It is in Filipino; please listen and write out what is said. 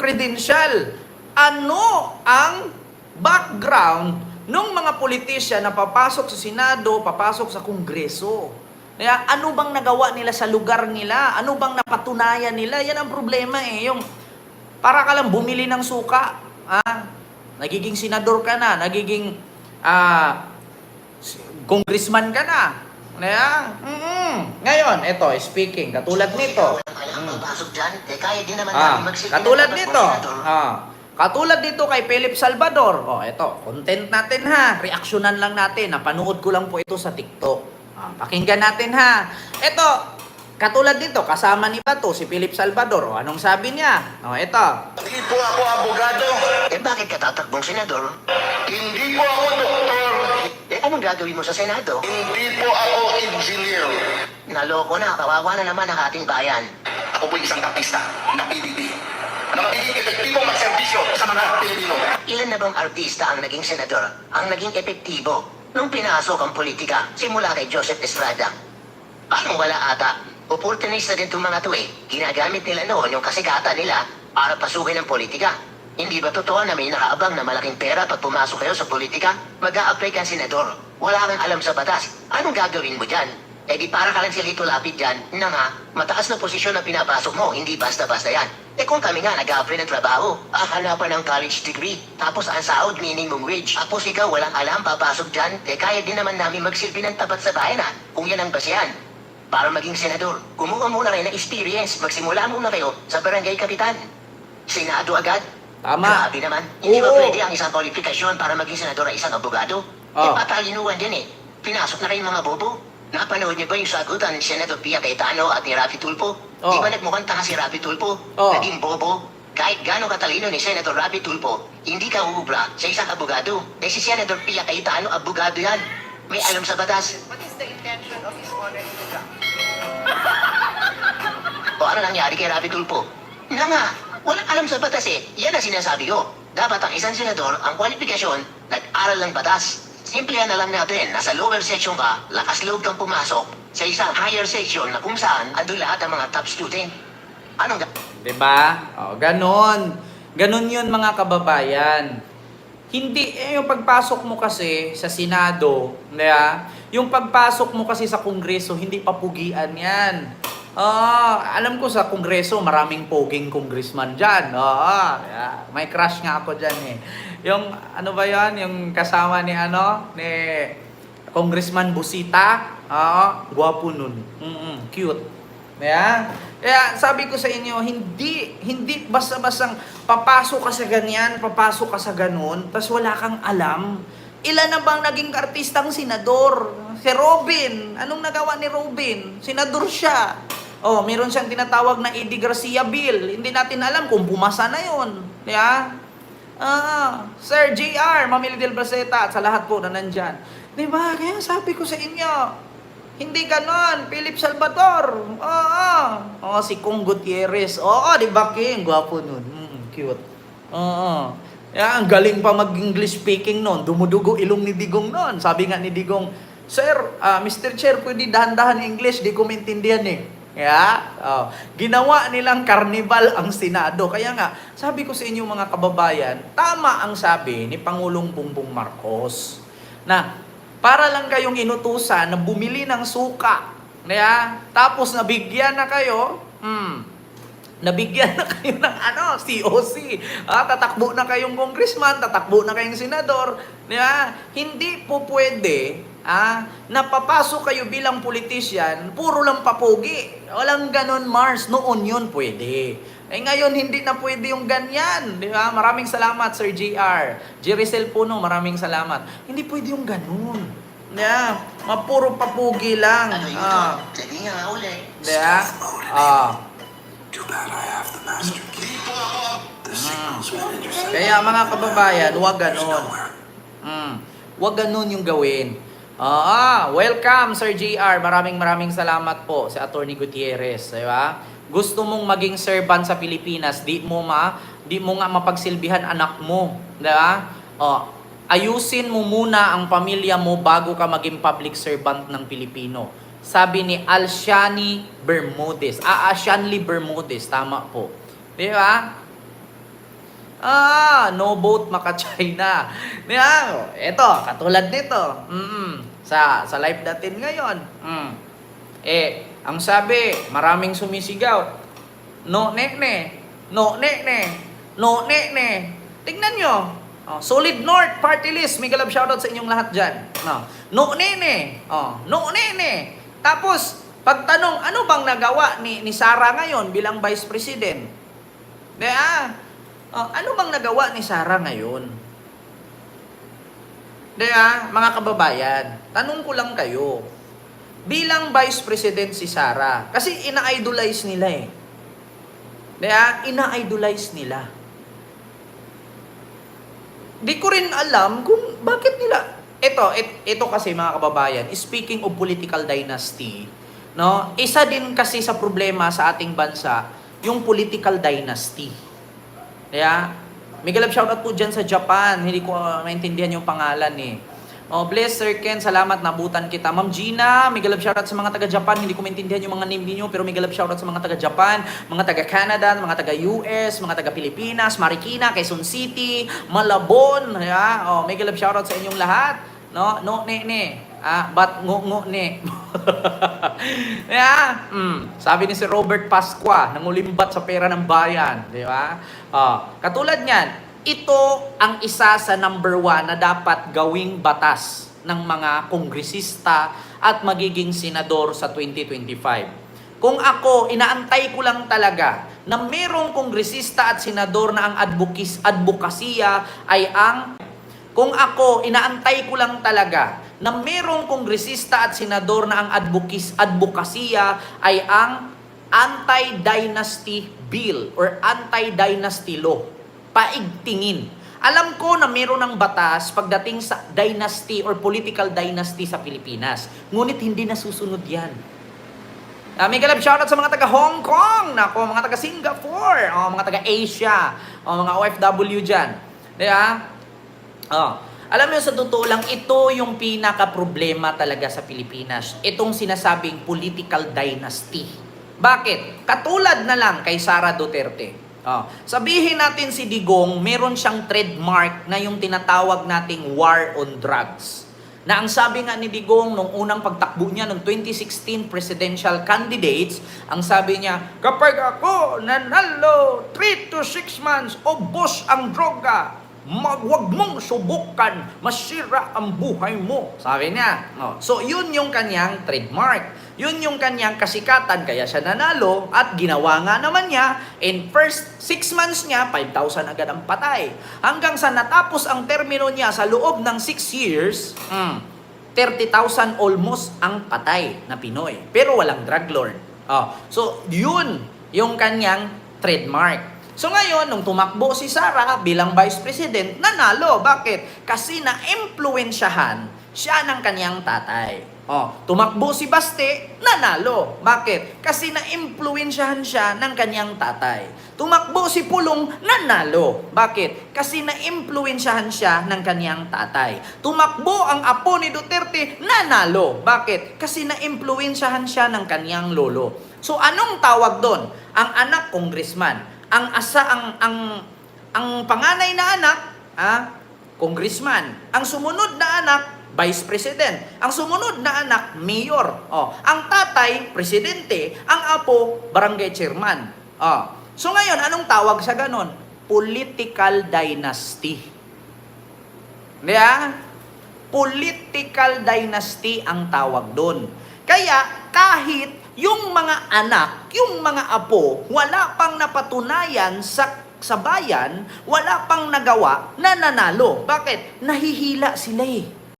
credential. Ano ang background ng mga politisyan na papasok sa Senado, papasok sa Kongreso? Kaya ano bang nagawa nila sa lugar nila? Ano bang napatunayan nila? Yan ang problema eh. Yung para ka lang bumili ng suka. Nagiging senador ka na, nagiging congressman ka na. Ngayon, ito, speaking, katulad nito. Katulad nito. Katulad dito kay Philip Salvador. Ito, content natin ha. Reaksyonan lang natin. Napanood ko lang po ito sa TikTok. Pakinggan natin ha. Ito, katulad dito, kasama ni Bato, si Philip Salvador. Anong sabi niya? Ito. Hindi po ako abogado. Bakit ka tatakbong senador? Hindi po ako doktor. Anong gagawin mo sa Senado? Hindi po ako engineer. Naloko na, kawawa na naman ang ating bayan. Ako po isang artista na PBB na magiging epektibong magserbisyo sa mga Pilipino. Ilan na bang artista ang naging senador, ang naging epektibo nung pinasok ang politika simula kay Joseph Estrada? Parang wala ata. Opportunista din itong mga to eh. Ginagamit nila noon yung kasigatan nila para pasukin ang politika. Hindi ba totoo na may nakaabang na malaking pera pag pumasok kayo sa politika? Mag-a-apply kang senador. Wala kang alam sa batas. Anong gagawin mo dyan? Di para ka lang si Lito Lapid dyan na nga, mataas na posisyon na pinapasok mo, hindi basta-basta yan. Kung kami nga nag-a-apply ng trabaho, hanapan ng college degree, tapos ang sahod minimum wage. Tapos ikaw walang alam, papasok dyan, kaya din naman namin magsilbi ng tapat sa bayan kung yan ang basihan. Para maging senador, kumuha muna kayo ng experience, magsimula muna kayo sa barangay kapitan. Senado agad? Tama. Grabe naman. Hindi ba pwede ang isang kwalifikasyon para maging senador ay isang abogado? Patalinuhan din eh. Pinasok na kayong mga bobo. Napanood niyo ba yung sagutan ni Senator Pia Cayetano at ni Raffy Tulfo? Di ba nagmukhang tanga si Raffy Tulfo? Naging bobo. Kahit gano'ng katalino ni Senator Raffy Tulfo, hindi ka uubra sa isang abogado. Si Senator Pia Cayetano, abogado yan. May alam sa batas. What is the intention of his honor in the job? O ano nangyari kay Raffy Tulfo? Na nga, walang alam sa batas eh. Yan ang sinasabi ko. Dapat ang isang senador, ang kwalifikasyon, nag-aral ng batas. Simplihan na lang natin, nasa lower section ka, lakas loob kang pumasok sa isang higher section na kung saan andun lahat ng mga top student. Anong Diba? Ganon. Ganon yun mga kababayan. Hindi, yung pagpasok mo kasi sa Senado, yung pagpasok mo kasi sa Kongreso, hindi papugian yan. Alam ko sa Kongreso, maraming poging congressman dyan. May crush nga ako dyan eh. Yung, ano ba yan? Yung kasama ni Congressman Busita. Gwapo nun. Cute. Kaya sabi ko sa inyo, hindi basta-bastang papasok ka sa ganyan, papasok ka sa ganun, tas wala kang alam. Ilan na bang naging artistang senador? Si Robin. Anong nagawa ni Robin? Senador siya. Meron siyang tinatawag na Eddie Garcia Bill. Hindi natin alam kung pumasa na yun. Sir JR, Mamili del Braceta, at sa lahat po na nandyan. Diba? Kaya sabi ko sa inyo, hindi ganon. Philip Salvador. Si Kong Gutierrez. Diba King? Gwapo nun. Cute. Ang galing pa mag-English speaking nun. Dumudugo ilong ni Digong nun. Sabi nga ni Digong, Sir, Mr. Chair, pwede dahan-dahan English. Di ko maintindihan eh. Ginawa nilang karnival ang Senado. Kaya nga, sabi ko sa inyo mga kababayan, tama ang sabi ni Pangulong Bongbong Marcos na para lang kayong inutusan na bumili ng suka. Tapos nabigyan na kayo, nabigyan na kayo ng COC. Tatakbo na kayong congressman, tatakbo na kayong senador. Hindi po pwede napapasok kayo bilang politician, puro lang papugi. Walang ganon, Mars. Noon yun pwede. Ngayon, hindi na pwede yung ganyan. Di ba? Maraming salamat, Sir JR. Jericel Puno, maraming salamat. Hindi pwede yung ganon. Mapuro papugi lang. Sabi nga uli. Di ba? Too bad I have the master key. The signal's been intercepted. Kaya mga kababayan, huwag ganon. Huwag ganon yung gawin. Welcome, Sir JR. Maraming salamat po sa Attorney Gutierrez. Diba? Gusto mong maging servant sa Pilipinas, di mo nga mapagsilbihan anak mo. Diba? Ayusin mo muna ang pamilya mo bago ka maging public servant ng Pilipino. Sabi ni Alshani Bermudez. Ashanli Bermudez. Tama po. Diba? No vote maka-China. Ito, katulad nito. Sa live natin ngayon. Ang sabi, maraming sumisigaw. No ne. No ne. No ne. Tingnan nyo. Solid North Party List. Mega love shoutout sa inyong lahat dyan. No ne. No ne. Tapos, pagtanong, ano bang nagawa ni Sara ngayon bilang Vice President? Ano bang nagawa ni Sara ngayon? Mga kababayan, tanong ko lang kayo. Bilang Vice President si Sara, kasi ina-idolize nila eh. Ina-idolize nila. Di ko rin alam kung bakit nila. Ito kasi mga kababayan, speaking of political dynasty, no? Isa din kasi sa problema sa ating bansa, yung political dynasty. Mega love shoutout po dyan sa Japan. Hindi ko maintindihan yung pangalan eh. Bless Sir Ken, salamat, nabutan kita. Ma'am Gina, mega love shoutout sa mga taga-Japan. Hindi ko maintindihan yung mga name niyo, pero mega love shoutout sa mga taga-Japan, mga taga-Canada, mga taga-US, mga taga-Pilipinas, Marikina, Quezon City, Malabon. Mega love shoutout sa inyong lahat. No ne. But ngo ne. Sabi ni si Robert Pasqua, nangulimbat sa pera ng bayan, di ba? Katulad niyan, ito ang isa sa number 1 na dapat gawing batas ng mga kongresista at magiging senador sa 2025. Kung ako, inaantay ko lang talaga na merong kongresista at senador na ang advokasya ay ang... Kung ako, inaantay ko lang talaga na merong kongresista at senador na ang advokasya ay ang anti-dynasty bill or anti-dynasty law. Paigtingin. Alam ko na meron ng batas pagdating sa dynasty or political dynasty sa Pilipinas. Ngunit hindi nasusunod yan. Mega love shoutout sa mga taga Hong Kong, mga taga Singapore, mga taga Asia, mga OFW dyan. Alam mo, sa totoo lang, ito yung pinaka-problema talaga sa Pilipinas. Itong sinasabing political dynasty. Bakit? Katulad na lang kay Sara Duterte. Sabihin natin si Digong, meron siyang trademark na yung tinatawag nating war on drugs. Na ang sabi nga ni Digong nung unang pagtakbo niya ng 2016 presidential candidates, ang sabi niya, kapag ako nanalo 3 to 6 months, ubos ang droga, wag mong subukan, masira ang buhay mo. Sabi niya. So, yun yung kanyang trademark. Yun yung kanyang kasikatan, kaya siya nanalo at ginawa nga naman niya. In first 6 months niya, 5,000 agad ang patay. Hanggang sa natapos ang termino niya sa loob ng 6 years, 30,000 almost ang patay na Pinoy. Pero walang drug lord. So, yun yung kanyang trademark. So ngayon, nung tumakbo si Sara bilang Vice President, nanalo. Bakit? Kasi na-impluensyahan siya ng kanyang tatay. Tumakbo si Baste, nanalo. Bakit? Kasi na-impluensyahan siya ng kanyang tatay. Tumakbo si Pulong, nanalo. Bakit? Kasi na-impluensyahan siya ng kanyang tatay. Tumakbo ang apo ni Duterte, nanalo. Bakit? Kasi na-impluensyahan siya ng kanyang lolo. So anong tawag doon? Ang anak, congressman. Ang panganay na anak, congressman. Ang sumunod na anak, vice president. Ang sumunod na anak, mayor. Ang tatay, presidente. Ang apo, barangay chairman. So ngayon, anong tawag sa ganon? Political dynasty. Political dynasty ang tawag doon. Kaya kahit yung mga anak, yung mga apo, wala pang napatunayan sa bayan, wala pang nagawa na nanalo. Bakit? Nahihila sila eh.